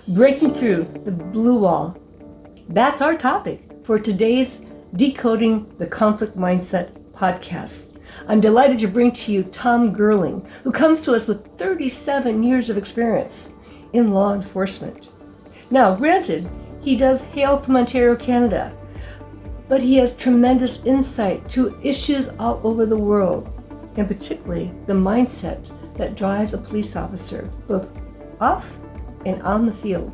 breaking through the blue wall. That's our topic for today's Decoding the Conflict Mindset podcast. I'm delighted to bring to you Tom Gerling, who comes to us with 37 years of experience in law enforcement. Now, granted, he does hail from Ontario, Canada, but he has tremendous insight to issues all over the world, and particularly the mindset that drives a police officer, both off and on the field.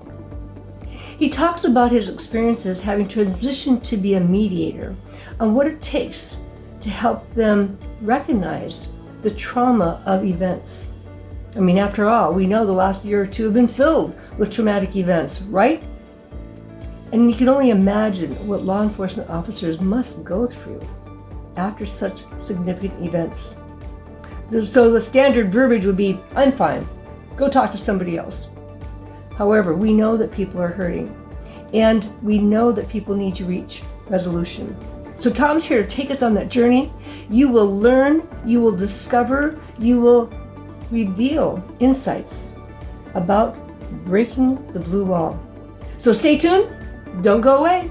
He talks about his experiences having transitioned to be a mediator and what it takes to help them recognize the trauma of events. I mean, after all, we know the last year or two have been filled with traumatic events, right? And you can only imagine what law enforcement officers must go through after such significant events. So the standard verbiage would be, I'm fine, go talk to somebody else. However, we know that people are hurting, and we know that people need to reach resolution. So Tom's here to take us on that journey. You will learn, you will discover, you will reveal insights about breaking the blue wall. So stay tuned, don't go away.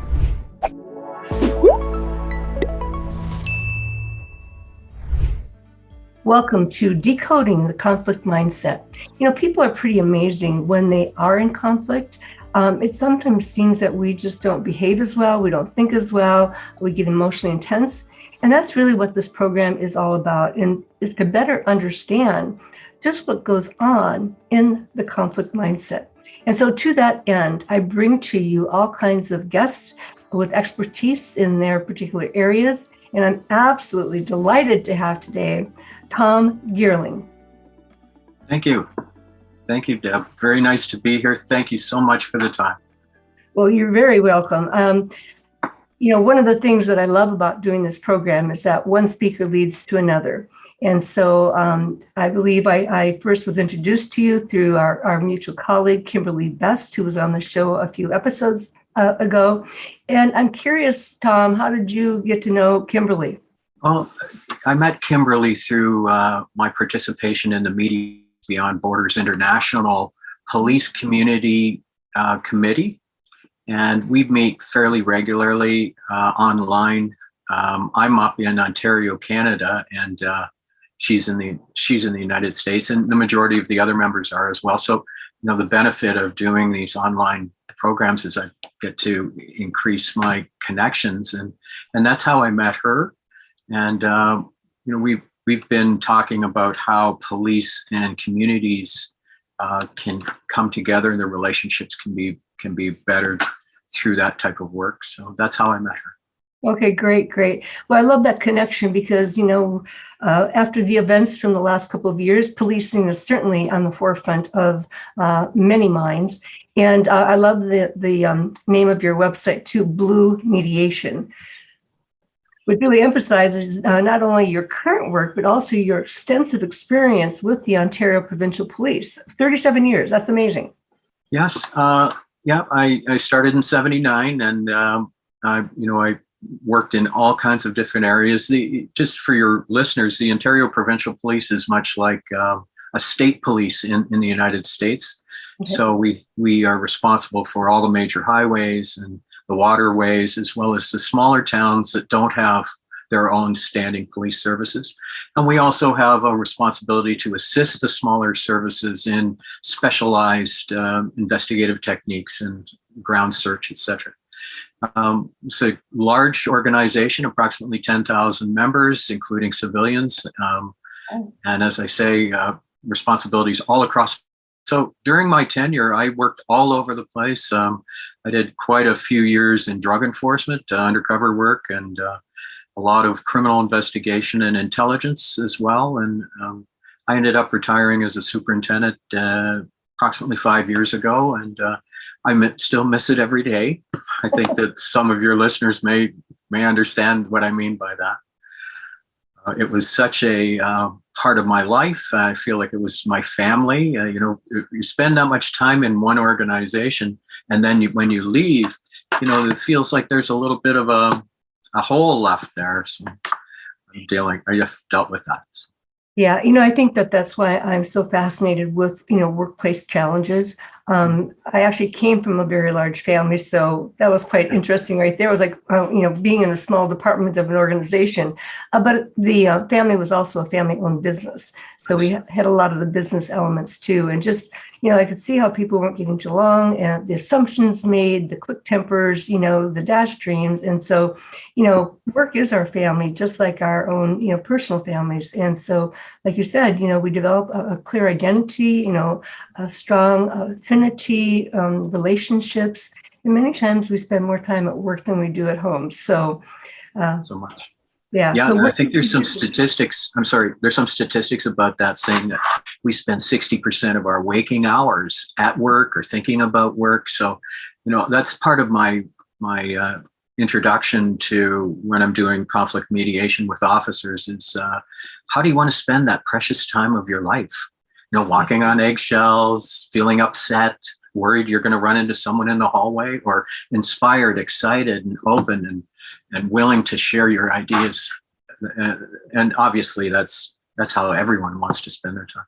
Welcome to Decoding the Conflict Mindset. You know, people are pretty amazing when they are in conflict. It sometimes seems that we just don't behave as well, we don't think as well, we get emotionally intense. And that's really what this program is all about, and is to better understand just what goes on in the conflict mindset. And so to that end, I bring to you all kinds of guests with expertise in their particular areas. And I'm absolutely delighted to have today Tom Gerling. Thank you. Thank you, Deb. Very nice to be here. Thank you so much for the time. Well, you're very welcome. One of the things that I love about doing this program is that one speaker leads to another. And so I believe I first was introduced to you through our mutual colleague, Kimberley, who was on the show a few episodes ago. And I'm curious, Tom, how did you get to know Kimberley? Well, I met Kimberley through my participation in the Mediation Beyond Borders International Police Community Committee. And we meet fairly regularly online. I'm up in Ontario, Canada, and she's in the United States, and the majority of the other members are as well. So, the benefit of doing these online programs is I get to increase my connections, and that's how I met her. And we've been talking about how police and communities can come together, and their relationships can be bettered through that type of work. So that's how I met her. Okay, great. Well, I love that connection because, after the events from the last couple of years, policing is certainly on the forefront of many minds. And I love the name of your website too, Blue Mediation, which really emphasizes not only your current work, but also your extensive experience with the Ontario Provincial Police. 37 years, that's amazing. Yes, I started in 79, and I worked in all kinds of different areas. Just for your listeners, the Ontario Provincial Police is much like a state police in the United States. Okay. So we are responsible for all the major highways and the waterways, as well as the smaller towns that don't have their own standing police services. And we also have a responsibility to assist the smaller services in specialized investigative techniques and ground search, etc. It's a large organization, approximately 10,000 members, including civilians. And as I say, responsibilities all across. So during my tenure, I worked all over the place. I did quite a few years in drug enforcement, undercover work, and a lot of criminal investigation and intelligence as well. And I ended up retiring as a superintendent approximately 5 years ago, and I still miss it every day. I think that some of your listeners may understand what I mean by that. It was such a part of my life. I feel like it was my family. You spend that much time in one organization, and then when you leave, it feels like there's a little bit of a hole left there. So I have dealt with that. Yeah, I think that's why I'm so fascinated with, workplace challenges. I actually came from a very large family, so that was quite interesting right there. It was like, being in a small department of an organization, but the family was also a family-owned business. So we had a lot of the business elements too. And just, I could see how people weren't getting along and the assumptions made, the quick tempers, the dash dreams. And so, work is our family, just like our own, personal families. And so, like you said, we develop a clear identity, a strong affinity, relationships. And many times we spend more time at work than we do at home. So, so much. Yeah. Yeah, So I think there's some statistics. I'm sorry. There's some statistics about that saying that we spend 60% of our waking hours at work or thinking about work. So, that's part of my introduction to when I'm doing conflict mediation with officers is how do you want to spend that precious time of your life? Walking on eggshells, feeling upset, worried you're going to run into someone in the hallway, or inspired, excited, and open and willing to share your ideas. And obviously that's how everyone wants to spend their time.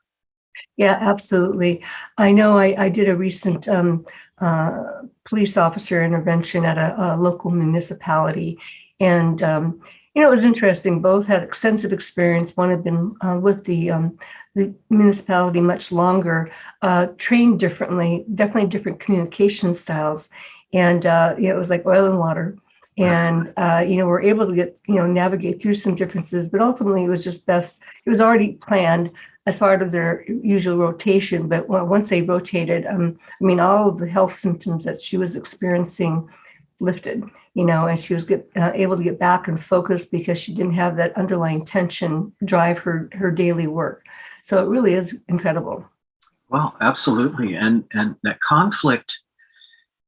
Yeah, absolutely. I know I did a recent police officer intervention at a local municipality. And, it was interesting. Both had extensive experience. One had been with the municipality much longer, trained differently, definitely different communication styles. And, it was like oil and water. And, we're able to get, navigate through some differences, but ultimately it was just best. It was already planned as part of their usual rotation. But once they rotated, all of the health symptoms that she was experiencing lifted, and she was able to get back and focus because she didn't have that underlying tension drive her daily work. So it really is incredible. Well, absolutely. And that conflict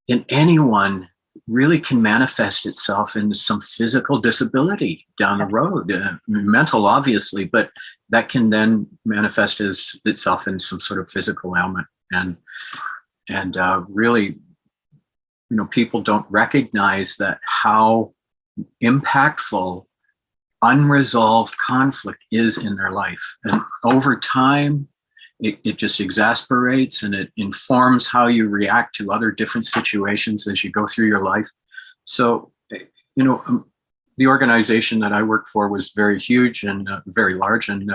in anyone really can manifest itself in some physical disability down the road, mental, obviously, but that can then manifest itself in some sort of physical ailment. And really, people don't recognize that how impactful unresolved conflict is in their life. And over time, it just exasperates and it informs how you react to other different situations as you go through your life. So, the organization that I worked for was very huge and very large. And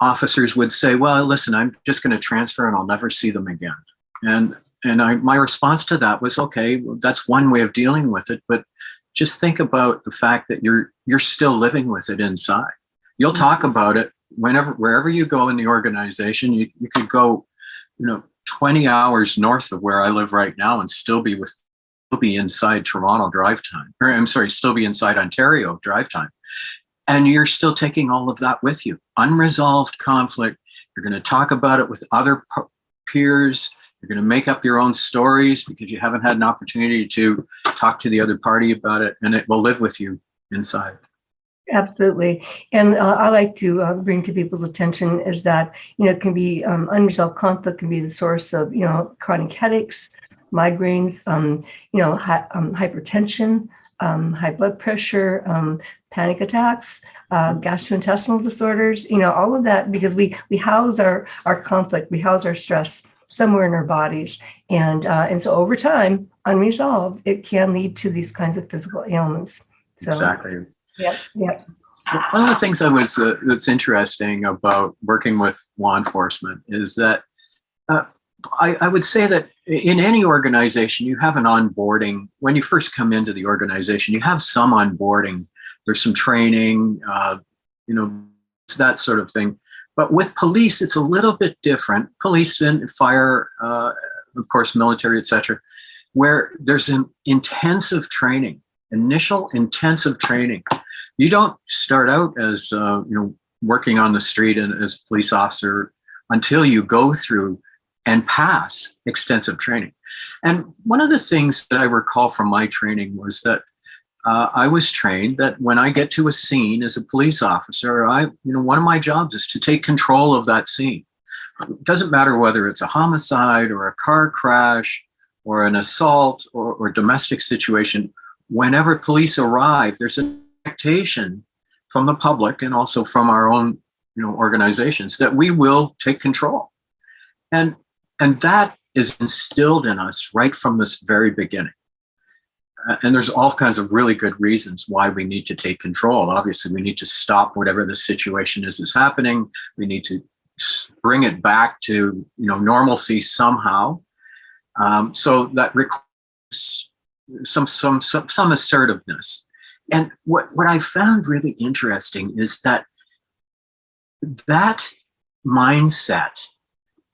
officers would say, well, listen, I'm just going to transfer and I'll never see them again. And my response to that was, okay, well, that's one way of dealing with it. But just think about the fact that you're still living with it inside. You'll talk about it wherever you go in the organization. You could go, 20 hours north of where I live right now and still be inside Toronto drive time, or I'm sorry, still be inside Ontario drive time. And you're still taking all of that with you. Unresolved conflict. You're going to talk about it with other peers. You're going to make up your own stories because you haven't had an opportunity to talk to the other party about it, and it will live with you inside. Absolutely. And I like to bring to people's attention is that, it can be unresolved conflict can be the source of, chronic headaches, migraines, hypertension, high blood pressure, panic attacks, gastrointestinal disorders, all of that, because we house our conflict, we house our stress somewhere in our bodies. And so over time, unresolved, it can lead to these kinds of physical ailments. So, exactly. Yep. One of the things that's interesting about working with law enforcement is that I would say that in any organization, you have an onboarding. When you first come into the organization, you have some onboarding. There's some training, that sort of thing. But with police, it's a little bit different. Police and fire, of course, military, etc., where there's an intensive training, initial intensive training. You don't start out as working on the street and as a police officer until you go through and pass extensive training. And one of the things that I recall from my training was that I was trained that when I get to a scene as a police officer, one of my jobs is to take control of that scene. It doesn't matter whether it's a homicide or a car crash or an assault or domestic situation. Whenever police arrive, there's an expectation from the public and also from our own, organizations that we will take control. And And that is instilled in us right from this very beginning. And there's all kinds of really good reasons why we need to take control. Obviously, we need to stop whatever the situation is happening. We need to bring it back to normalcy somehow. So that requires some assertiveness. And what I found really interesting is that mindset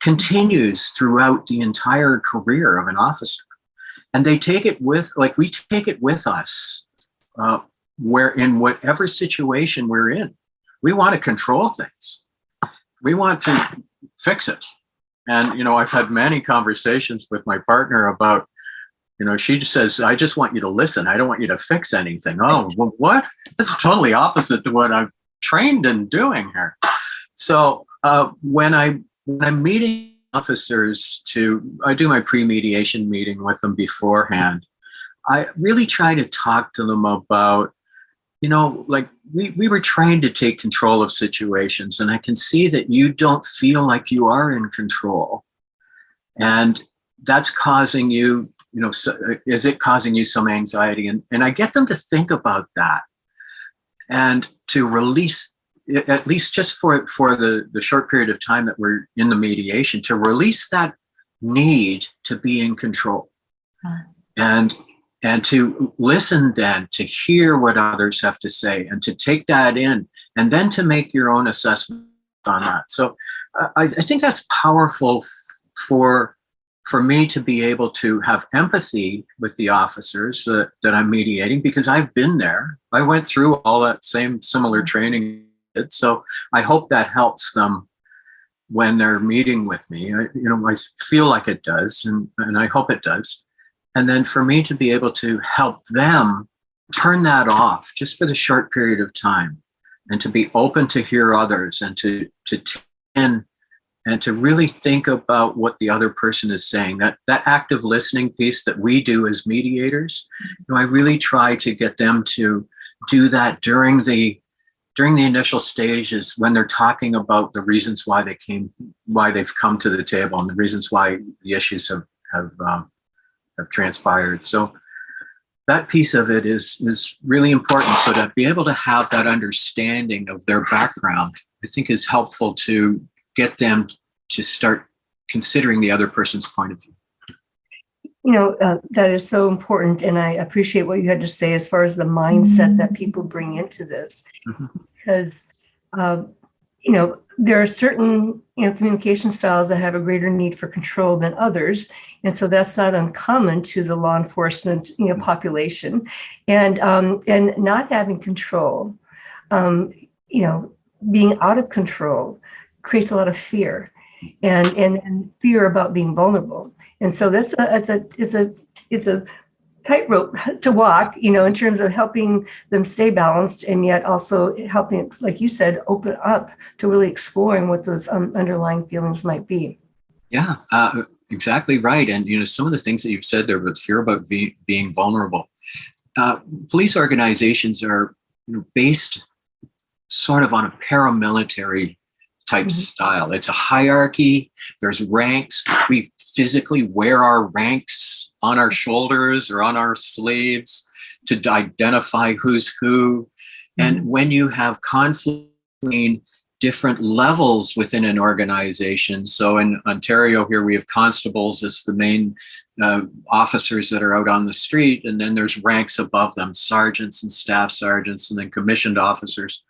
continues throughout the entire career of an officer. And they take it we take it with us, where in whatever situation we're in. We want to control things. We want to fix it. And, I've had many conversations with my partner about, she just says, I just want you to listen. I don't want you to fix anything. Oh, well, what? That's totally opposite to what I've trained in doing here. So when I'm meeting officers I do my pre-mediation meeting with them beforehand. I really try to talk to them about, we were trained to take control of situations, and I can see that you don't feel like you are in control. And that's causing you, is it causing you some anxiety? And I get them to think about that and to release, at least just for the short period of time that we're in the mediation, to release that need to be in control. And to listen then, to hear what others have to say and to take that in, and then to make your own assessment on that. So I think that's powerful for me to be able to have empathy with the officers that I'm mediating, because I've been there. I went through all that similar training. So I hope that helps them when they're meeting with me. I feel like it does, and I hope it does. And then for me to be able to help them turn that off just for the short period of time, and to be open to hear others, and to and to really think about what the other person is saying. That active listening piece that we do as mediators, I really try to get them to do that during the initial stages, when they're talking about the reasons why they've come to the table, and the reasons why the issues have transpired. So that piece of it is really important. So to be able to have that understanding of their background, I think is helpful to get them to start considering the other person's point of view. That is so important. And I appreciate what you had to say as far as the mindset that people bring into this. Because, there are certain, communication styles that have a greater need for control than others. And so that's not uncommon to the law enforcement, population. And not having control, being out of control creates a lot of fear and fear about being vulnerable. And so it's a tightrope to walk, in terms of helping them stay balanced, and yet also helping, like you said, open up to really exploring what those underlying feelings might be. Yeah, exactly right. And, some of the things that you've said there with fear about being vulnerable. Police organizations are based sort of on a paramilitary type style. It's a hierarchy. There's ranks. We physically wear our ranks on our shoulders or on our sleeves to identify who's who. And when you have conflict between different levels within an organization, so in Ontario here we have constables as the main officers that are out on the street, and then there's ranks above them, sergeants and staff sergeants, and then commissioned officers.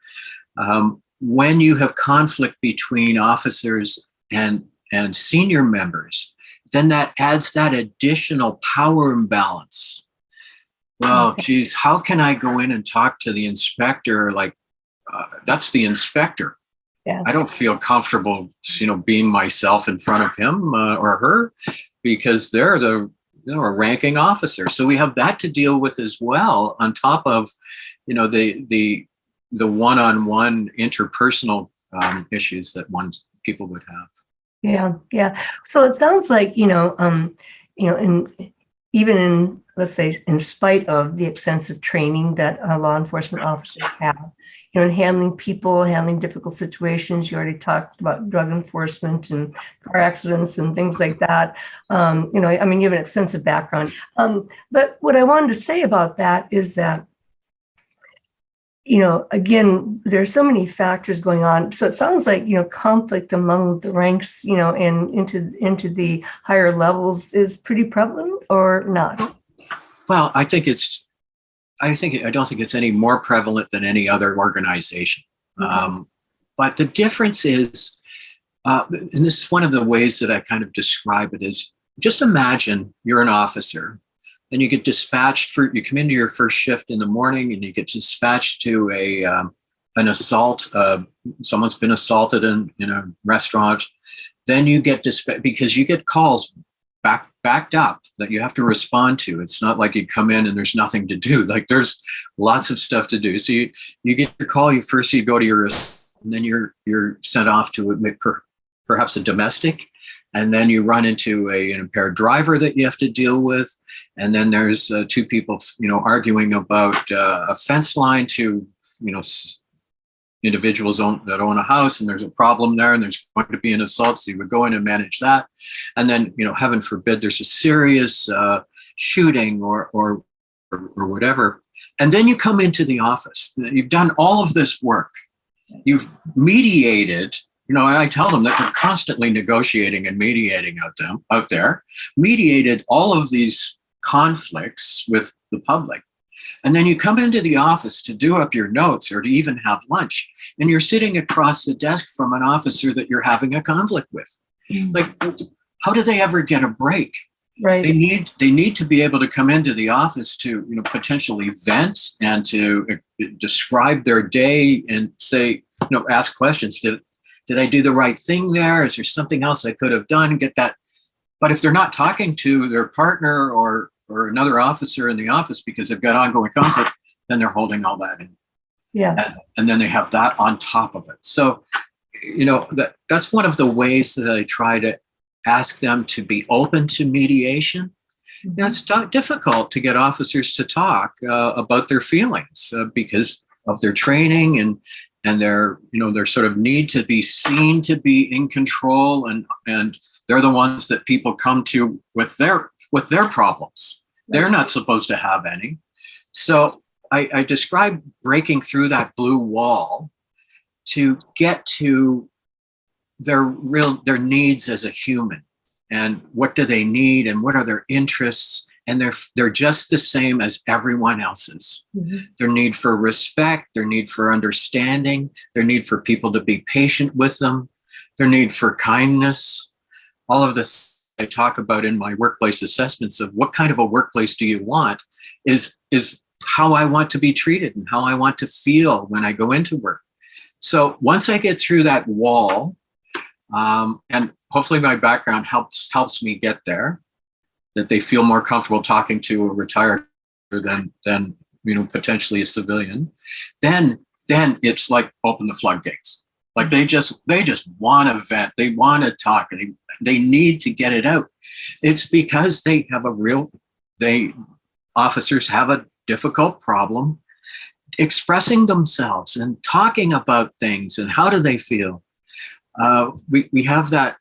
When you have conflict between officers and senior members, then that adds that additional power imbalance. Well, geez, how can I go in and talk to the inspector? That's the inspector. Yeah. I don't feel comfortable, being myself in front of him or her, because they're a ranking officer. So we have that to deal with as well, on top of, the one-on-one interpersonal issues that people would have. Yeah. So it sounds like, in even in, let's say, in spite of the extensive training that law enforcement officers have, in handling people, handling difficult situations. You already talked about drug enforcement and car accidents and things like that. You have an extensive background. But what I wanted to say about that is that, again, there's so many factors going on. So it sounds like, conflict among the ranks, and into the higher levels is pretty prevalent, or not? Well, I don't think it's any more prevalent than any other organization. Mm-hmm. But the difference is, and this is one of the ways that I kind of describe it, is just imagine you're an officer and you get dispatched you come into your first shift in the morning and you get dispatched to an assault. Someone's been assaulted in a restaurant. Then you get dispatched because you get calls backed up that you have to respond to. It's not like you come in and there's nothing to do. Like there's lots of stuff to do. So you get your call. You go to and then you're sent off to perhaps a domestic, and then you run into an impaired driver that you have to deal with, and then there's two people arguing about a fence line to individuals that own a house, and there's a problem there, and there's going to be an assault, so you would go in and manage that. And then, heaven forbid, there's a serious shooting or whatever. And then you come into the office. You've done all of this work. You've mediated. I tell them that we're constantly negotiating and mediating out there, mediated all of these conflicts with the public. And then you come into the office to do up your notes or to even have lunch, and you're sitting across the desk from an officer that you're having a conflict with. Like, how do they ever get a break? Right. They need to be able to come into the office to potentially vent and to describe their day and say, ask questions. Did I do the right thing there? Is there something else I could have done? Get that. But if they're not talking to their partner or another officer in the office because they've got ongoing conflict, then they're holding all that in. Yeah. And then they have that on top of it. So, that's one of the ways that I try to ask them to be open to mediation. Mm-hmm. It's difficult to get officers to talk about their feelings because of their training and their sort of need to be seen to be in control, and they're the ones that people come to with their problems. They're not supposed to have any. So I describe breaking through that blue wall to get to their needs as a human, and what do they need, and what are their interests, and they're just the same as everyone else's. Mm-hmm. Their need for respect, their need for understanding, their need for people to be patient with them, their need for kindness, all of the I talk about in my workplace assessments of what kind of a workplace do you want is how I want to be treated and how I want to feel when I go into work. So once I get through that wall, and hopefully my background helps me get there, that they feel more comfortable talking to a retired than potentially a civilian, then it's like open the floodgates. Like they just want to vent, they want to talk, and they need to get it out. It's because officers have a difficult problem expressing themselves and talking about things and how do they feel. We have that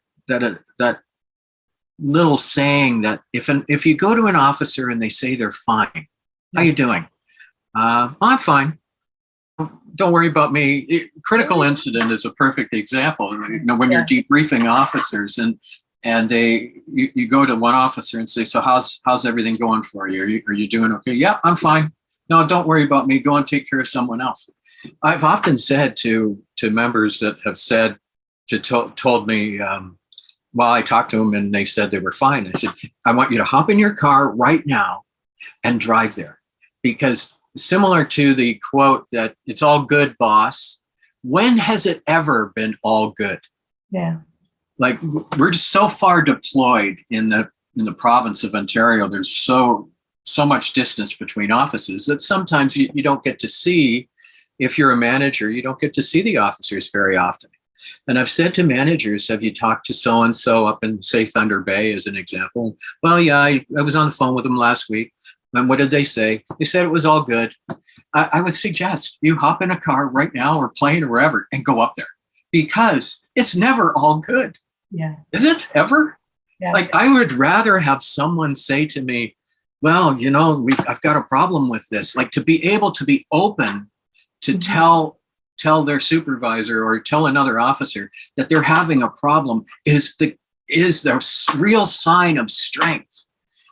little saying that if you go to an officer and they say they're fine, how you doing? I'm fine. Don't worry about me. Critical incident is a perfect example. When you're debriefing officers and you go to one officer and say, so how's everything going for you? Are you doing okay? Yeah, I'm fine. No, don't worry about me. Go and take care of someone else. I've often said to members that have told me, well, I talked to them and they said they were fine. I said, I want you to hop in your car right now and drive there, because similar to the quote that it's all good, boss. When has it ever been all good? Yeah. Like we're just so far deployed in the province of Ontario. There's so much distance between offices that sometimes you don't get to see, if you're a manager, you don't get to see the officers very often. And I've said to managers, have you talked to so-and-so up in, say, Thunder Bay as an example? Well, yeah, I was on the phone with them last week. And what did they say? They said it was all good. I would suggest you hop in a car right now or plane or wherever and go up there, because it's never all good. Yeah. Is it ever? Yeah. Like, I would rather have someone say to me, well, I've got a problem with this. Like, to be able to be open to tell their supervisor or tell another officer that they're having a problem is the real sign of strength,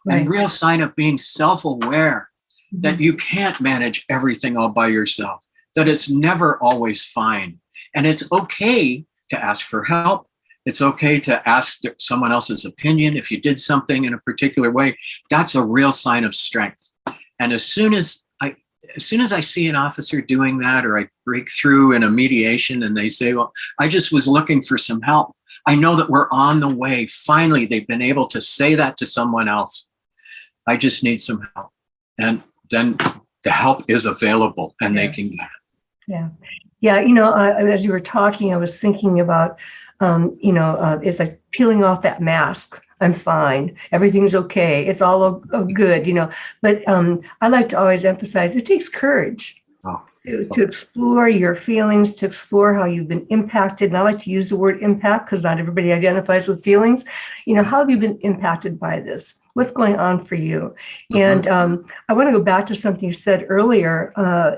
right, and real sign of being self-aware, that you can't manage everything all by yourself, that it's never always fine. And it's okay to ask for help. It's okay to ask someone else's opinion. If you did something in a particular way, that's a real sign of strength. And as soon as I see an officer doing that, or I break through in a mediation and they say, well, I just was looking for some help, I know that we're on the way. Finally, they've been able to say that to someone else. I just need some help. And then the help is available and they can get it. Yeah. Yeah. As you were talking, I was thinking about, it's like peeling off that mask. I'm fine. Everything's okay. It's all good, But I like to always emphasize it takes courage to explore your feelings, to explore how you've been impacted. And I like to use the word impact because not everybody identifies with feelings. How have you been impacted by this? What's going on for you? And I want to go back to something you said earlier.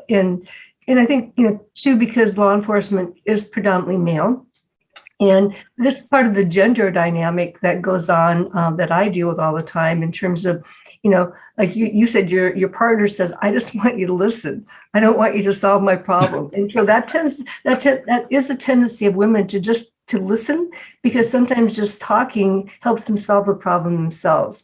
And I think, too, because law enforcement is predominantly male. And this is part of the gender dynamic that goes on that I deal with all the time in terms of, like you said, your partner says, I just want you to listen. I don't want you to solve my problem. And so that is the tendency of women to listen, because sometimes just talking helps them solve the problem themselves.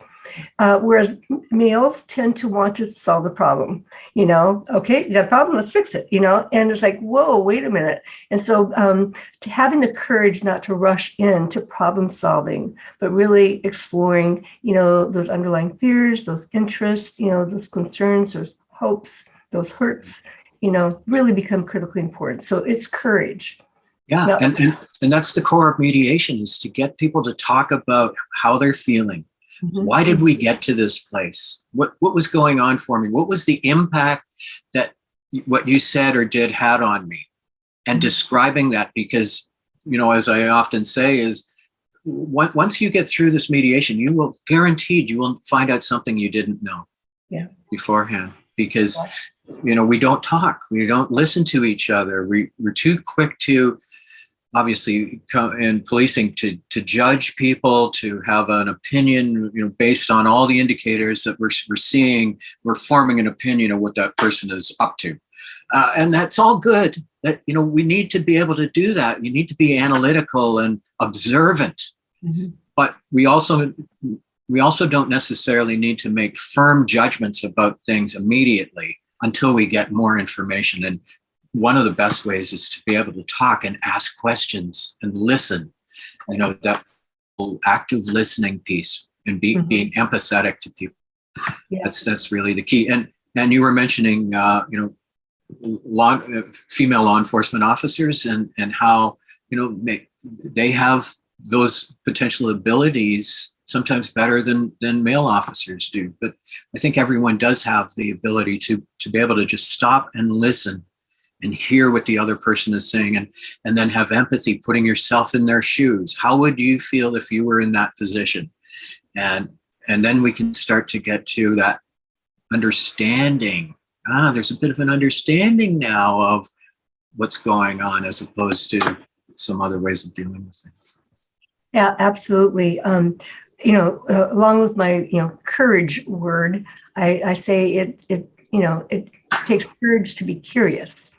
Whereas males tend to want to solve the problem, okay, you got a problem, let's fix it, and it's like, whoa, wait a minute. And so having the courage not to rush into problem solving, but really exploring, those underlying fears, those interests, those concerns, those hopes, those hurts, really become critically important. So it's courage. Yeah. And that's the core of mediation, is to get people to talk about how they're feeling. Why did we get to this place? What was going on for me? What was the impact that what you said or did had on me? And describing that, because, as I often say, is once you get through this mediation, you will find out something you didn't know beforehand, because, we don't talk, we don't listen to each other. We're too quick to, obviously, in policing, to judge people, to have an opinion, based on all the indicators that we're seeing. We're forming an opinion of what that person is up to. And that's all good. That, we need to be able to do that. You need to be analytical and observant. But we also don't necessarily need to make firm judgments about things immediately until we get more information. And one of the best ways is to be able to talk and ask questions and listen, that active listening piece, and being empathetic to people. Yeah. That's really the key. And you were mentioning, female law enforcement officers and how, they have those potential abilities sometimes better than male officers do. But I think everyone does have the ability to be able to just stop and listen and hear what the other person is saying, and then have empathy, putting yourself in their shoes. How would you feel if you were in that position? And then we can start to get to that understanding. There's a bit of an understanding now of what's going on, as opposed to some other ways of dealing with things. Yeah, absolutely. Along with my, courage word, I say it takes courage to be curious.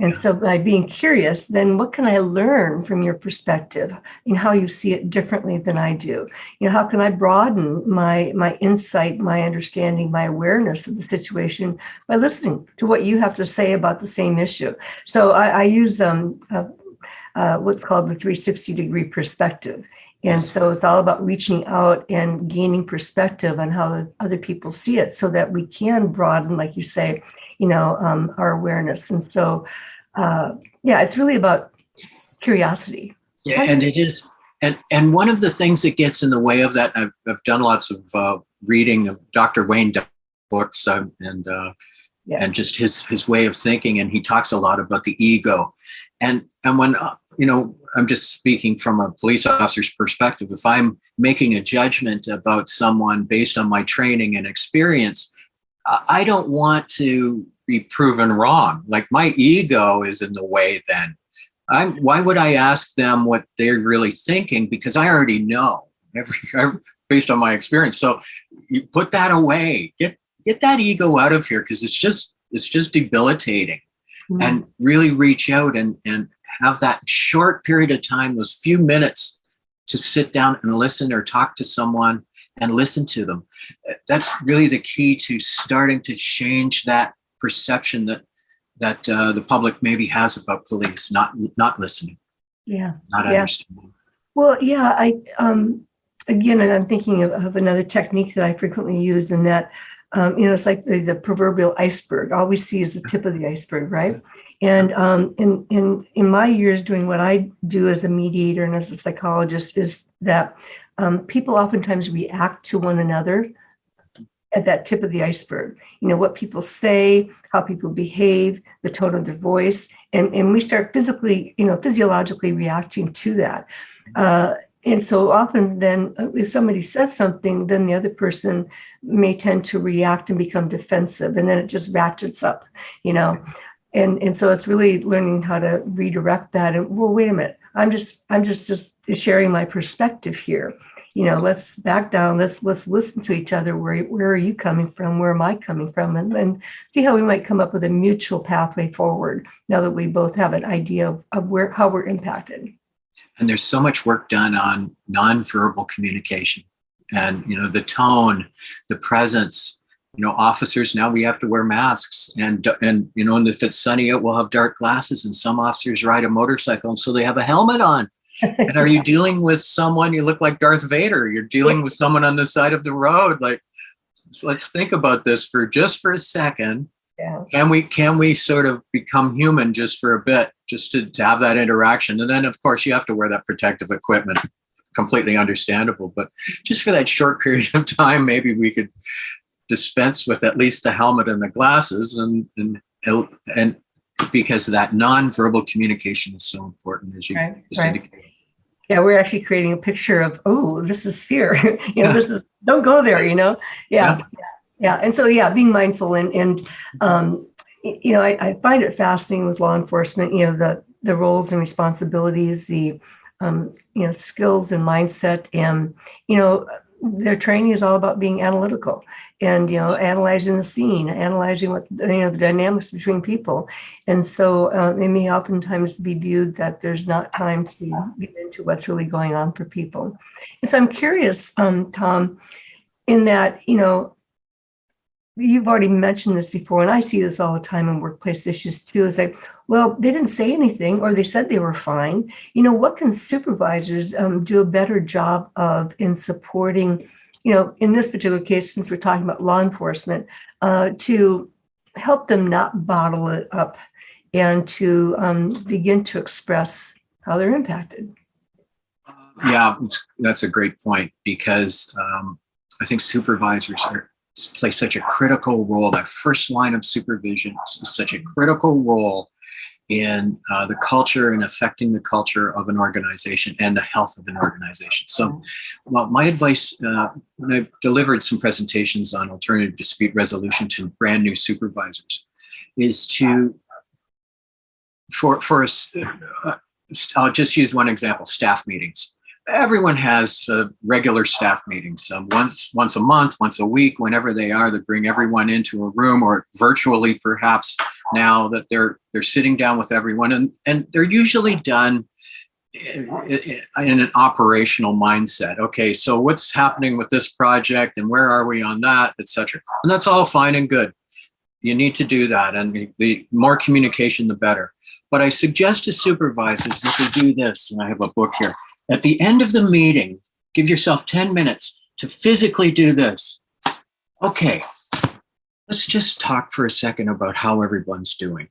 And so by being curious, then what can I learn from your perspective and how you see it differently than I do? How can I broaden my insight, my understanding, my awareness of the situation by listening to what you have to say about the same issue? So I use what's called the 360-degree perspective. And so it's all about reaching out and gaining perspective on how other people see it, so that we can broaden, like you say, our awareness. And so, it's really about curiosity. Yeah, and it is. And one of the things that gets in the way of that, I've done lots of reading of Dr. Wayne books and just his way of thinking, and he talks a lot about the ego. And when I'm just speaking from a police officer's perspective. If I'm making a judgment about someone based on my training and experience, I don't want to be proven wrong. Like my ego is in the way then. Why would I ask them what they're really thinking? Because I already know based on my experience. So you put that away, get that ego out of here, because it's just debilitating. Mm-hmm. And really reach out and have that short period of time, those few minutes, to sit down and listen or talk to someone and listen to them. That's really the key to starting to change that perception that the public maybe has about police, not listening. Yeah. Not understanding. Well, yeah, again, and I'm thinking of another technique that I frequently use, and that, it's like the proverbial iceberg. All we see is the tip of the iceberg, right? And in my years doing what I do as a mediator and as a psychologist, is that people oftentimes react to one another at that tip of the iceberg. What people say, how people behave, the tone of their voice, and we start physiologically reacting to that. And so often then if somebody says something, then the other person may tend to react and become defensive, and then it just ratchets up, And so it's really learning how to redirect that. And, well, wait a minute, I'm just sharing my perspective here. Let's back down. Let's listen to each other. Where are you coming from? Where am I coming from? And see how we might come up with a mutual pathway forward now that we both have an idea of how we're impacted. And there's so much work done on nonverbal communication, and the tone, the presence. Officers, now we have to wear masks, and if it's sunny out, we'll have dark glasses, and some officers ride a motorcycle, and so they have a helmet on. And are you dealing with someone, you look like Darth Vader, you're dealing with someone on the side of the road. Like, let's think about this for a second. Yeah. Can we sort of become human just for a bit, just to have that interaction? And then of course you have to wear that protective equipment, completely understandable. But just for that short period of time, maybe we could dispense with at least the helmet and the glasses, and because that nonverbal communication is so important, as you just indicated. Yeah, we're actually creating a picture of, this is fear. This is, don't go there. Yeah. And so, being mindful and I find it fascinating with law enforcement. The roles and responsibilities, the skills and mindset, and their training is all about being analytical and, analyzing the scene, analyzing what, the dynamics between people. And so it may oftentimes be viewed that there's not time to get into what's really going on for people. And so I'm curious, Tom, in that, you've already mentioned this before, and I see this all the time in workplace issues too. It's like, well, they didn't say anything, or they said they were fine. What can supervisors do a better job of in supporting, in this particular case, since we're talking about law enforcement, to help them not bottle it up and to begin to express how they're impacted? Yeah, that's a great point, because I think supervisors play such a critical role. That first line of supervision is such a critical role in the culture and affecting the culture of an organization and the health of an organization. So, well, my advice, when I've delivered some presentations on alternative dispute resolution to brand new supervisors, is to, I'll just use one example, staff meetings. Everyone has regular staff meetings, once a month, once a week, whenever they are. They bring everyone into a room, or virtually perhaps now, that they're sitting down with everyone, and they're usually done in an operational mindset. Okay, so what's happening with this project, and where are we on that, etc. And that's all fine and good. You need to do that, and the more communication, the better. But I suggest to supervisors that they do this, and I have a book here. At the end of the meeting, give yourself 10 minutes to physically do this. Okay, let's just talk for a second about how everyone's doing.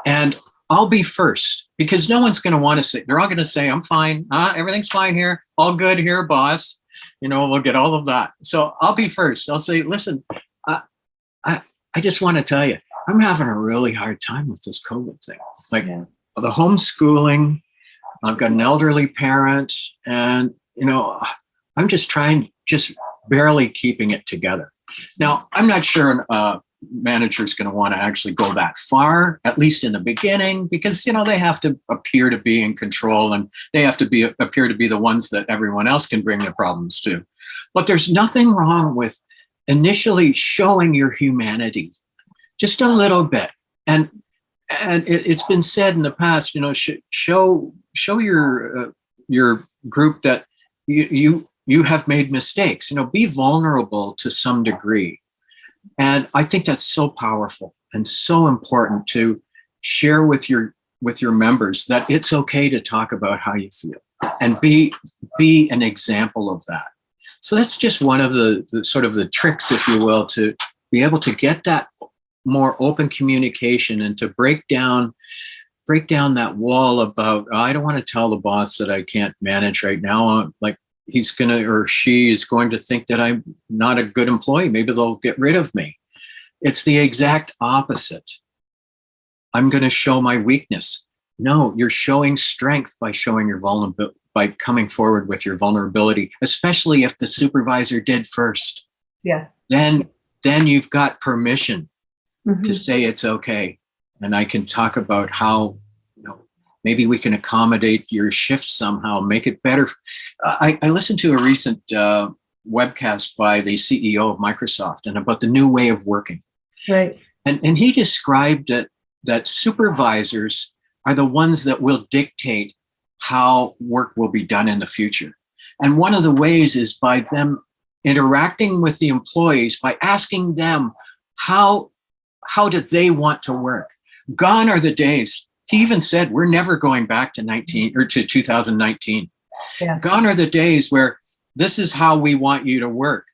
And I'll be first, because no one's going to want to say, they're all going to say, I'm fine. Everything's fine here. All good here, boss. We'll get all of that. So I'll be first. I'll say, listen, I just want to tell you, I'm having a really hard time with this COVID thing. Like the homeschooling, I've got an elderly parent, and, I'm just barely keeping it together. Now, I'm not sure manager's going to want to actually go that far, at least in the beginning, because, they have to appear to be in control, and they have to appear to be the ones that everyone else can bring the problems to. But there's nothing wrong with initially showing your humanity, just a little bit. And it's been said in the past, show your group that you have made mistakes, be vulnerable to some degree. And I think that's so powerful and so important to share with your members, that it's okay to talk about how you feel and be an example of that. So that's just one of the sort of the tricks, if you will, to be able to get that more open communication and to break down that wall about, I don't want to tell the boss that I can't manage right now. Like, he's going to, or she is going to think that I'm not a good employee. Maybe they'll get rid of me. It's the exact opposite. I'm going to show my weakness. No, you're showing strength by showing your vulnerability, by coming forward with your vulnerability, especially if the supervisor did first. Yeah. Then you've got permission to say it's okay. And I can talk about how, maybe we can accommodate your shift somehow, make it better. I listened to a recent webcast by the CEO of Microsoft and about the new way of working. Right. And he described that supervisors are the ones that will dictate how work will be done in the future. And one of the ways is by them interacting with the employees, by asking them how do they want to work. Gone are the days. He even said, we're never going back to 2019. Yeah. Gone are the days where this is how we want you to work.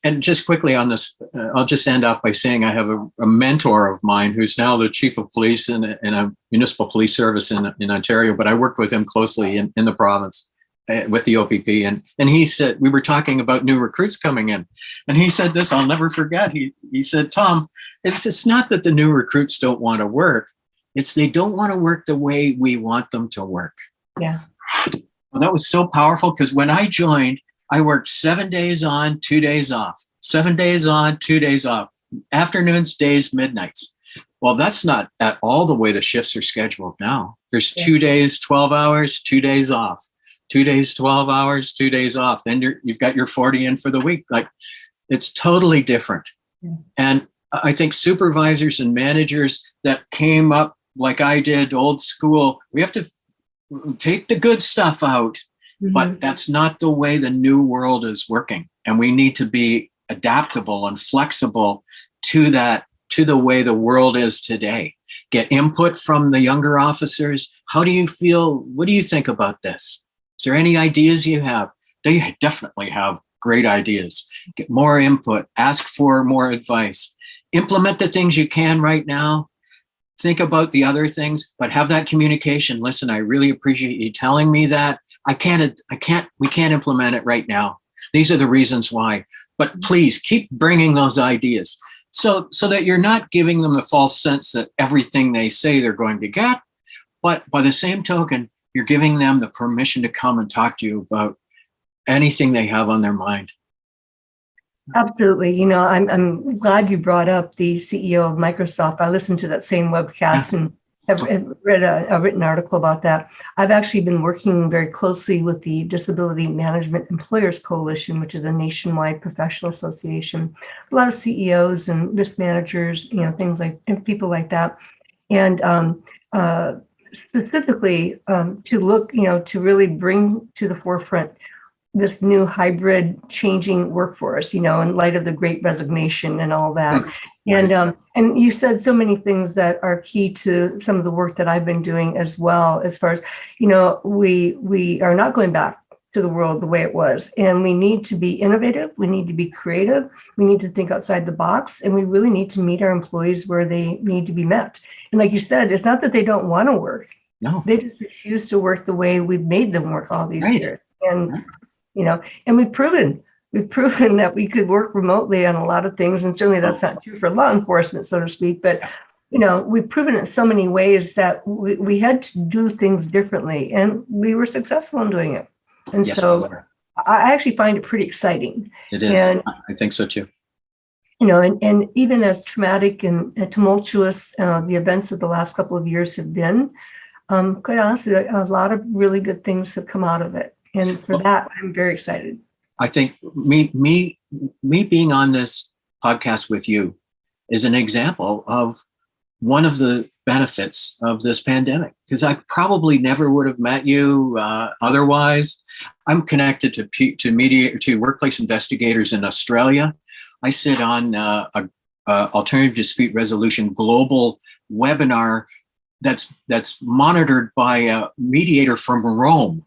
And just quickly on this, I'll just end off by saying I have a mentor of mine who's now the chief of police in a municipal police service in Ontario, but I worked with him closely in the province with the OPP. And he said, we were talking about new recruits coming in. And he said this, I'll never forget. He said, Tom, it's not that the new recruits don't want to work. It's they don't want to work the way we want them to work. Yeah. Well, that was so powerful, because when I joined, I worked 7 days on, 2 days off. 7 days on, 2 days off. Afternoons, days, midnights. Well, that's not at all the way the shifts are scheduled now. There's 2 days, 12 hours, 2 days off. 2 days, 12 hours, 2 days off. Then you've got your 40 in for the week. Like, it's totally different. Yeah. And I think supervisors and managers that came up like I did, old school, we have to take the good stuff out, but that's not the way the new world is working. And we need to be adaptable and flexible to that, to the way the world is today. Get input from the younger officers. How do you feel? What do you think about this? Is there any ideas you have? They definitely have great ideas. Get more input, ask for more advice, implement the things you can right now. Think about the other things, but have that communication. Listen, I really appreciate you telling me that. we can't implement it right now. These are the reasons why, but please keep bringing those ideas so that you're not giving them a false sense that everything they say they're going to get, but by the same token, you're giving them the permission to come and talk to you about anything they have on their mind. Absolutely. I'm glad you brought up the CEO of Microsoft. I listened to that same webcast and have read a written article about that. I've actually been working very closely with the Disability Management Employers Coalition, which is a nationwide professional association. A lot of CEOs and risk managers, things like, and people like that. And specifically to look, to really bring to the forefront this new hybrid changing workforce, in light of the Great Resignation and all that. And you said so many things that are key to some of the work that I've been doing as well, as far as, we are not going back to the world the way it was. And we need to be innovative. We need to be creative. We need to think outside the box. And we really need to meet our employees where they need to be met. And like you said, it's not that they don't want to work. No. They just refuse to work the way we've made them work all these Right. years. And, and we've proven that we could work remotely on a lot of things. And certainly that's not true for law enforcement, so to speak. But, we've proven in so many ways that we had to do things differently, and we were successful in doing it. And Yes, so I actually find it pretty exciting. it is. And, I think so too. and even as traumatic and tumultuous the events of the last couple of years have been, quite honestly, a lot of really good things have come out of it. And for that, I'm very excited. I think me being on this podcast with you is an example of one of the benefits of this pandemic, because I probably never would have met you otherwise. I'm connected to workplace investigators in Australia. I sit on a alternative dispute resolution global webinar that's monitored by a mediator from Rome.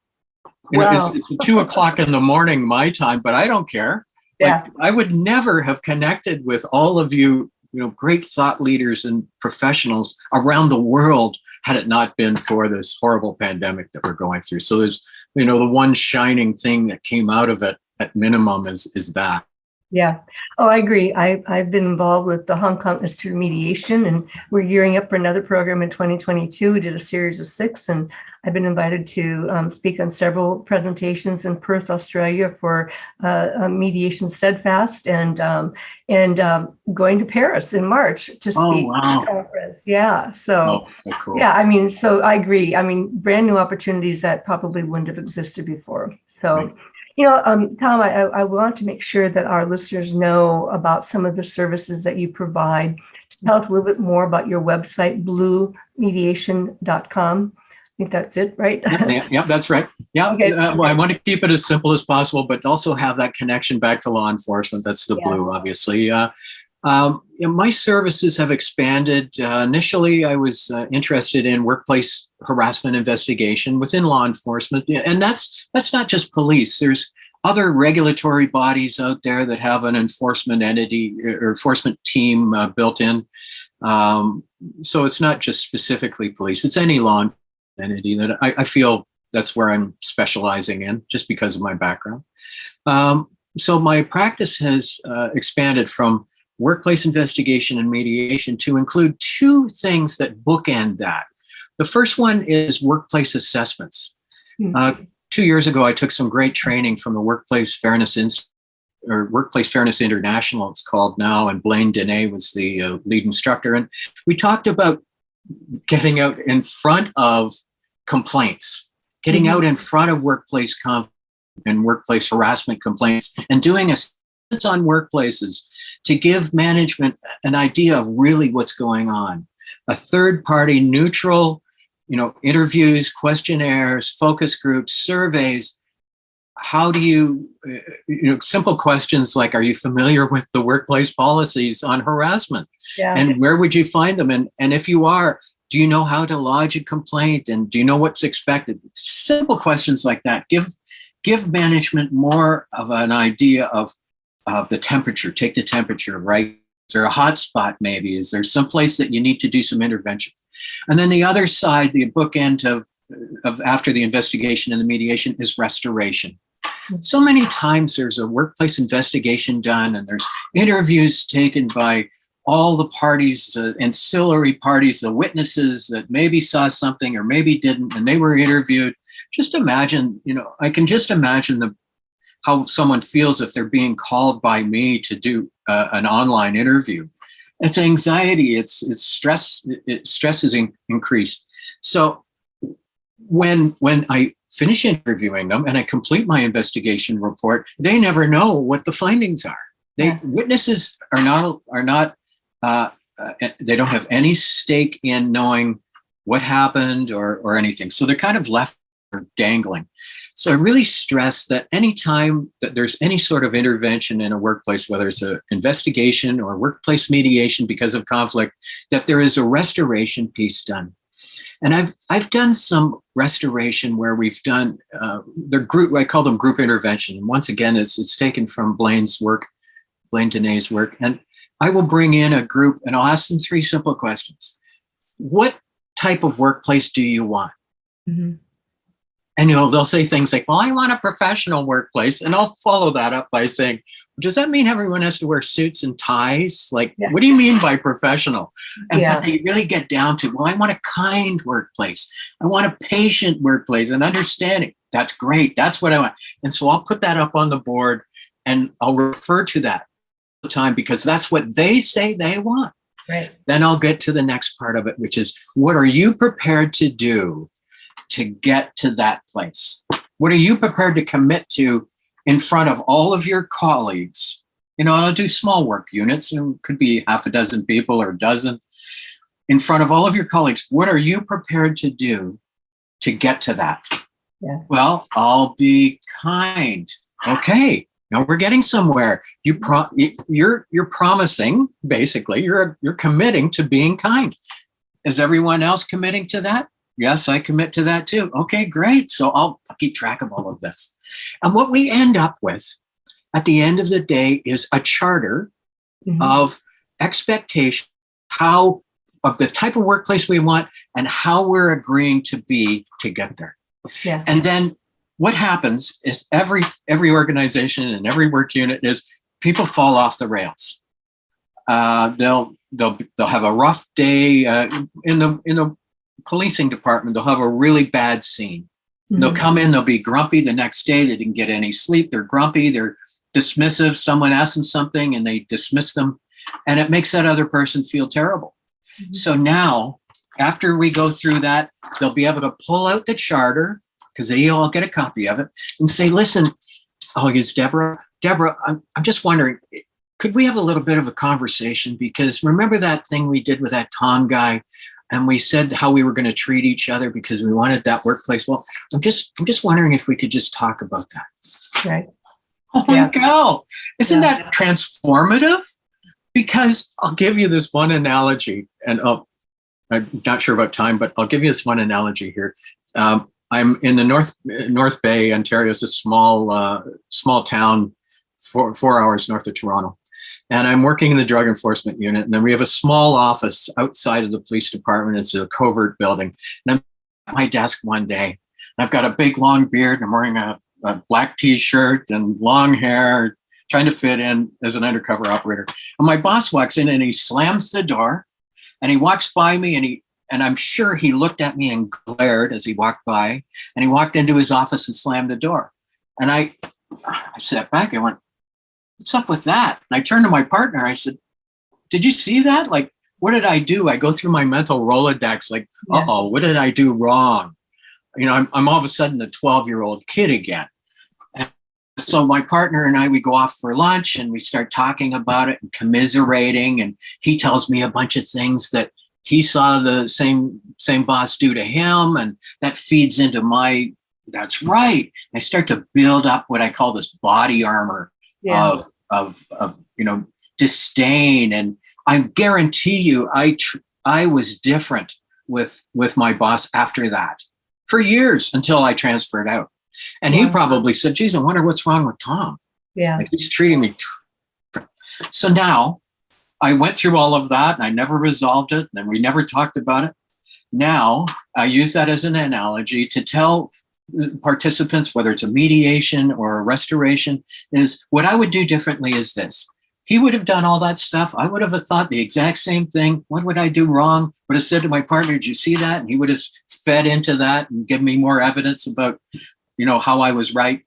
Wow. It's 2:00 in the morning my time, but I don't care. Yeah. I would never have connected with all of you, great thought leaders and professionals around the world had it not been for this horrible pandemic that we're going through. So there's, the one shining thing that came out of it at minimum is that. Yeah. Oh, I agree. I've been involved with the Hong Kong Institute of Mediation, and we're gearing up for another program in 2022. We did a series of 6, and I've been invited to speak on several presentations in Perth, Australia for Mediation Steadfast, and going to Paris in March to speak at the conference. Yeah. So, cool. Yeah, so I agree. Brand new opportunities that probably wouldn't have existed before. So. Right. Tom, I want to make sure that our listeners know about some of the services that you provide. Tell us a little bit more about your website, bluemediation.com. I think that's it, right? Yeah, that's right. Yeah, okay. I want to keep it as simple as possible, but also have that connection back to law enforcement. That's the blue, obviously. My services have expanded. Initially, I was interested in workplace harassment investigation within law enforcement, and that's not just police. There's other regulatory bodies out there that have an enforcement entity or enforcement team built in. So it's not just specifically police. It's any law enforcement entity that I feel that's where I'm specializing in, just because of my background. So my practice has expanded from workplace investigation and mediation to include 2 things that bookend that. The first one is workplace assessments. 2 years ago, I took some great training from the Workplace Fairness International, it's called now, and Blaine Dene was the lead instructor. And we talked about getting out in front of complaints, getting out in front of workplace conflict and workplace harassment complaints, and doing assessments on workplaces to give management an idea of really what's going on. A third-party neutral, interviews, questionnaires, focus groups, surveys. How do you, simple questions like, are you familiar with the workplace policies on harassment? Yeah. And where would you find them? And if you are, do you know how to lodge a complaint? And do you know what's expected? Simple questions like that. Give management more of an idea of the temperature. Take the temperature, right? Is there a hot spot maybe? Is there some place that you need to do some intervention? And then the other side, the bookend of after the investigation and the mediation, is restoration. So many times there's a workplace investigation done and there's interviews taken by all the parties, ancillary parties, the witnesses that maybe saw something or maybe didn't, and they were interviewed. Just imagine, I can just imagine how someone feels if they're being called by me to do an online interview. It's anxiety, it's stress, stress is increased. So when I finish interviewing them and I complete my investigation report, they never know what the findings are. Witnesses are not they don't have any stake in knowing what happened or anything. So they're kind of left dangling. So I really stress that anytime that there's any sort of intervention in a workplace, whether it's an investigation or workplace mediation because of conflict, that there is a restoration piece done. And I've done some restoration where we've done the group, I call them group intervention. And once again, it's taken from Blaine Denay's work. And I will bring in a group and I'll ask them 3 simple questions. What type of workplace do you want? Mm-hmm. And they'll say things like, well, I want a professional workplace. And I'll follow that up by saying, does that mean everyone has to wear suits and ties? Like, what do you mean by professional? And but they really get down to, well, I want a kind workplace. I want a patient workplace and understanding. That's great. That's what I want. And so I'll put that up on the board and I'll refer to that all the time because that's what they say they want. Right. Then I'll get to the next part of it, which is, what are you prepared to do to get to that place? What are you prepared to commit to in front of all of your colleagues? I'll do small work units, and it could be half a dozen people or a dozen. In front of all of your colleagues, what are you prepared to do to get to that? Yeah. Well, I'll be kind. Okay, now we're getting somewhere. You're promising, basically, you're committing to being kind. Is everyone else committing to that? Yes, I commit to that too. Okay, great. So I'll keep track of all of this. And what we end up with at the end of the day is a charter of expectation, of the type of workplace we want and how we're agreeing to be to get there. Yeah. And then what happens is every organization and every work unit is people fall off the rails. They'll have a rough day in the policing department. They'll have a really bad scene. Mm-hmm. They'll come in, they'll be grumpy the next day. They didn't get any sleep. They're grumpy. They're dismissive. Someone asks them something and they dismiss them. And it makes that other person feel terrible. Mm-hmm. So now, after we go through that, they'll be able to pull out the charter because they all get a copy of it and say, listen, I'll use Debra. Debra, I'm just wondering, could we have a little bit of a conversation? Because remember that thing we did with that Tom guy? And we said how we were going to treat each other because we wanted that workplace. Well, I'm just wondering if we could just talk about that. Right. Holy cow. Isn't that transformative? Because I'll give you this one analogy, and I'm not sure about time, but I'll give you this one analogy here. I'm in the North Bay, Ontario. It's a small town, 4 hours north of Toronto. And I'm working in the drug enforcement unit. And then we have a small office outside of the police department. It's a covert building. And I'm at my desk one day. And I've got a big long beard. And I'm wearing a black t-shirt and long hair, trying to fit in as an undercover operator. And my boss walks in and he slams the door. And he walks by me and I'm sure he looked at me and glared as he walked by. And he walked into his office and slammed the door. And I sat back and went, what's up with that? And I turned to my partner. I said, did you see that? Like, what did I do? I go through my mental Rolodex, like, what did I do wrong? I'm all of a sudden a 12-year-old kid again. And so my partner and I, we go off for lunch and we start talking about it and commiserating. And he tells me a bunch of things that he saw the same boss do to him. And that feeds into that's right. I start to build up what I call this body armor of disdain. And I guarantee you, I was different with my boss after that for years until I transferred out. And he probably said, geez, I wonder what's wrong with Tom. Yeah. Like, he's treating me. So now I went through all of that and I never resolved it. And we never talked about it. Now I use that as an analogy to tell participants, whether it's a mediation or a restoration, is what I would do differently is this. He would have done all that stuff. I would have thought the exact same thing. What would I do wrong? Would have said to my partner, did you see that? And he would have fed into that and given me more evidence about, how I was right.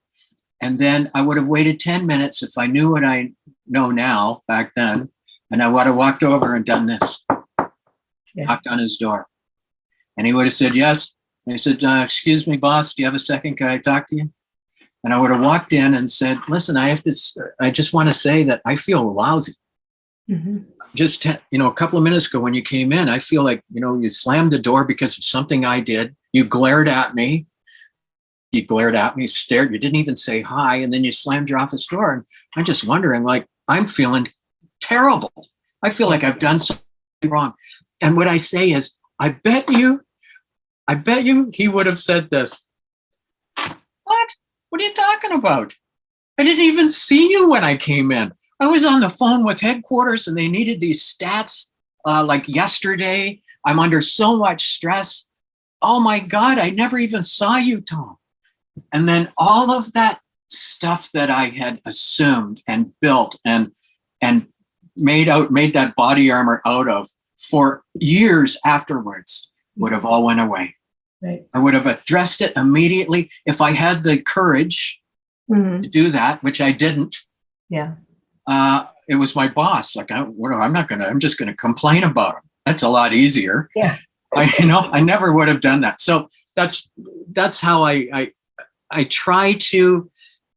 And then I would have waited 10 minutes if I knew what I know now back then. And I would have walked over and done this, knocked on his door. And he would have said, yes. And I said, excuse me, boss, do you have a second? Can I talk to you? And I would have walked in and said, listen, I just want to say that I feel lousy. Mm-hmm. Just, a couple of minutes ago when you came in, I feel like, you slammed the door because of something I did. You glared at me. Stared. You didn't even say hi. And then you slammed your office door. And I'm just wondering, like, I'm feeling terrible. I feel like I've done something wrong. And what I say is, I bet you I bet you he would have said this. What? What are you talking about? I didn't even see you when I came in. I was on the phone with headquarters and they needed these stats like yesterday. I'm under so much stress. Oh my God, I never even saw you, Tom. And then all of that stuff that I had assumed and built and made that body armor out of for years afterwards would have all went away. Right. I would have addressed it immediately if I had the courage to do that, which I didn't. Yeah. It was my boss. Like, I'm just going to complain about him. That's a lot easier. Yeah. I never would have done that. So that's how I try to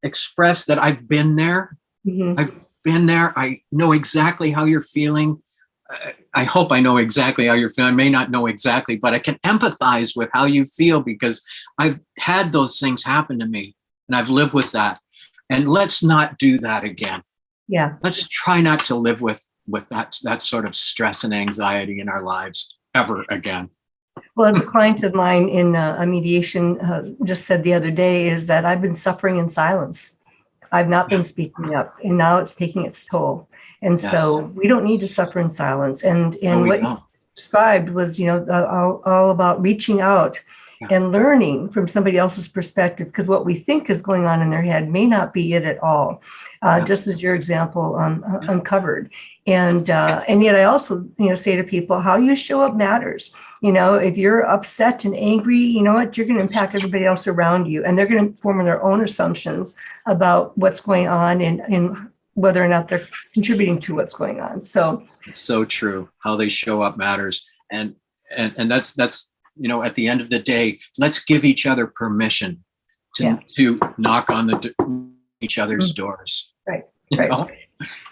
express that I've been there. Mm-hmm. I've been there. I know exactly how you're feeling. I hope I know exactly how you're feeling. I may not know exactly, but I can empathize with how you feel because I've had those things happen to me and I've lived with that. And let's not do that again. Yeah. Let's try not to live with that sort of stress and anxiety in our lives ever again. Well, a client of mine in a mediation just said the other day is that I've been suffering in silence. I've not been speaking up, and now it's taking its toll. And so we don't need to suffer in silence. And what you described was, all about reaching out and learning from somebody else's perspective, because what we think is going on in their head may not be it at all, just as your example uncovered. And yet I also, say to people, how you show up matters. If you're upset and angry, you know what, you're going to impact everybody else around you, and they're going to form their own assumptions about what's going on and whether or not they're contributing to what's going on. So it's so true. How they show up matters. And that's at the end of the day, let's give each other permission to knock on each other's doors. Right.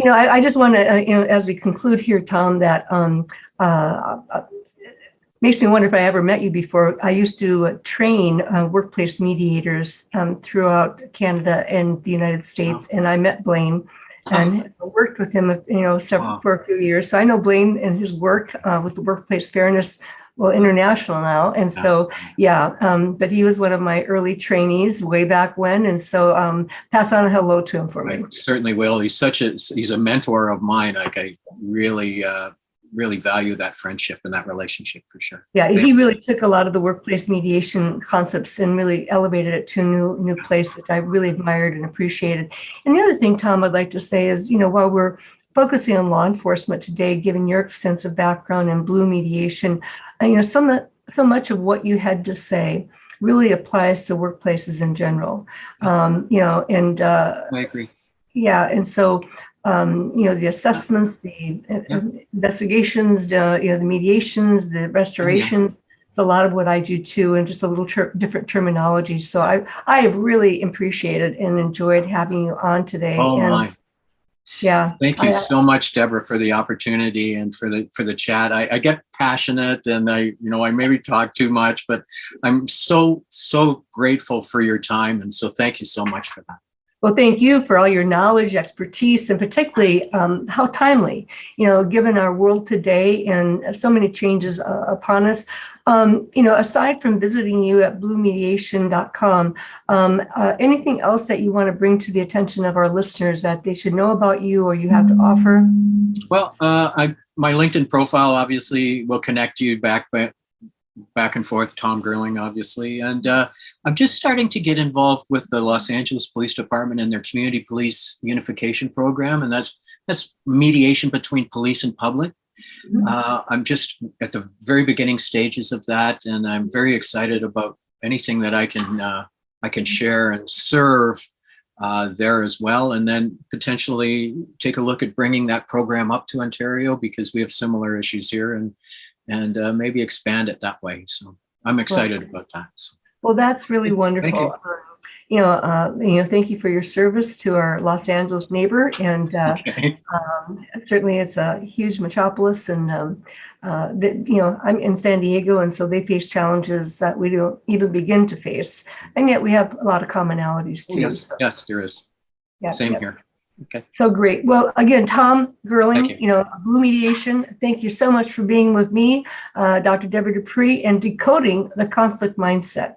I just want to, as we conclude here, Tom, that makes me wonder if I ever met you before. I used to train workplace mediators throughout Canada and the United States, and I met Blaine and worked with him, for a few years. So I know Blaine and his work with the workplace fairness, international now. And so, but he was one of my early trainees way back when. And so pass on a hello to him for me. Certainly will. He's a mentor of mine. Like, I really value that friendship and that relationship for sure. Yeah, he really took a lot of the workplace mediation concepts and really elevated it to a new place, which I really admired and appreciated. And the other thing, Tom, I'd like to say is, while we're focusing on law enforcement today, given your extensive background in blue mediation, so much of what you had to say really applies to workplaces in general. I agree. Yeah, and so the assessments, the investigations, the mediations, the restorations, it's a lot of what I do too, and just a little different terminology. So I have really appreciated and enjoyed having you on today. My. Yeah. Thank you so much, Debra, for the opportunity and for the chat. I get passionate and I maybe talk too much, but I'm so grateful for your time. And so thank you so much for that. Well, thank you for all your knowledge, expertise, and particularly how timely, given our world today and so many changes upon us. Aside from visiting you at bluemediation.com, anything else that you want to bring to the attention of our listeners that they should know about you or you have to offer? Well, my LinkedIn profile obviously will connect you back and forth, Tom Gerling, obviously. And I'm just starting to get involved with the Los Angeles Police Department and their Community Police Unification program. And that's mediation between police and public. I'm just at the very beginning stages of that. And I'm very excited about anything that I can share and serve there as well. And then potentially take a look at bringing that program up to Ontario, because we have similar issues here, and maybe expand it that way. So I'm excited about that. So. Well, that's really wonderful. Thank you for your service to our Los Angeles neighbor. And certainly it's a huge metropolis, and I'm in San Diego, and so they face challenges that we don't even begin to face. And yet we have a lot of commonalities too. Yes, there is. Same here. Okay. So great. Well, again, Tom Girling, Thank you. Blue Mediation, thank you so much for being with me, Dr. Debra Dupree, and decoding the conflict mindset.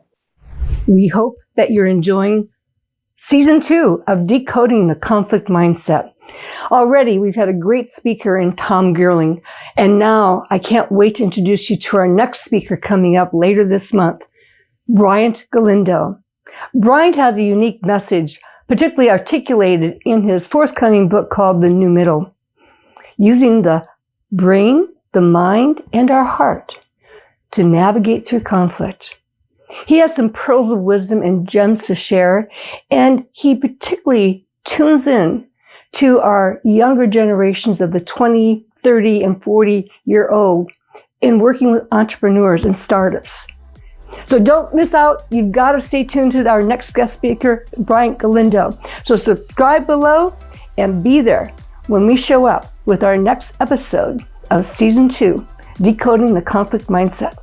We hope that you're enjoying Season 2 of Decoding the Conflict Mindset. Already, we've had a great speaker in Tom Girling, and now I can't wait to introduce you to our next speaker coming up later this month, Bryant Galindo. Bryant has a unique message, particularly articulated in his forthcoming book called The New Middle, using the brain, the mind, and our heart to navigate through conflict. He has some pearls of wisdom and gems to share, and he particularly tunes in to our younger generations of the 20, 30, and 40-year-old in working with entrepreneurs and startups. So don't miss out. You've got to stay tuned to our next guest speaker, Bryant Galindo. So subscribe below and be there when we show up with our next episode of Season 2, Decoding the Conflict Mindset.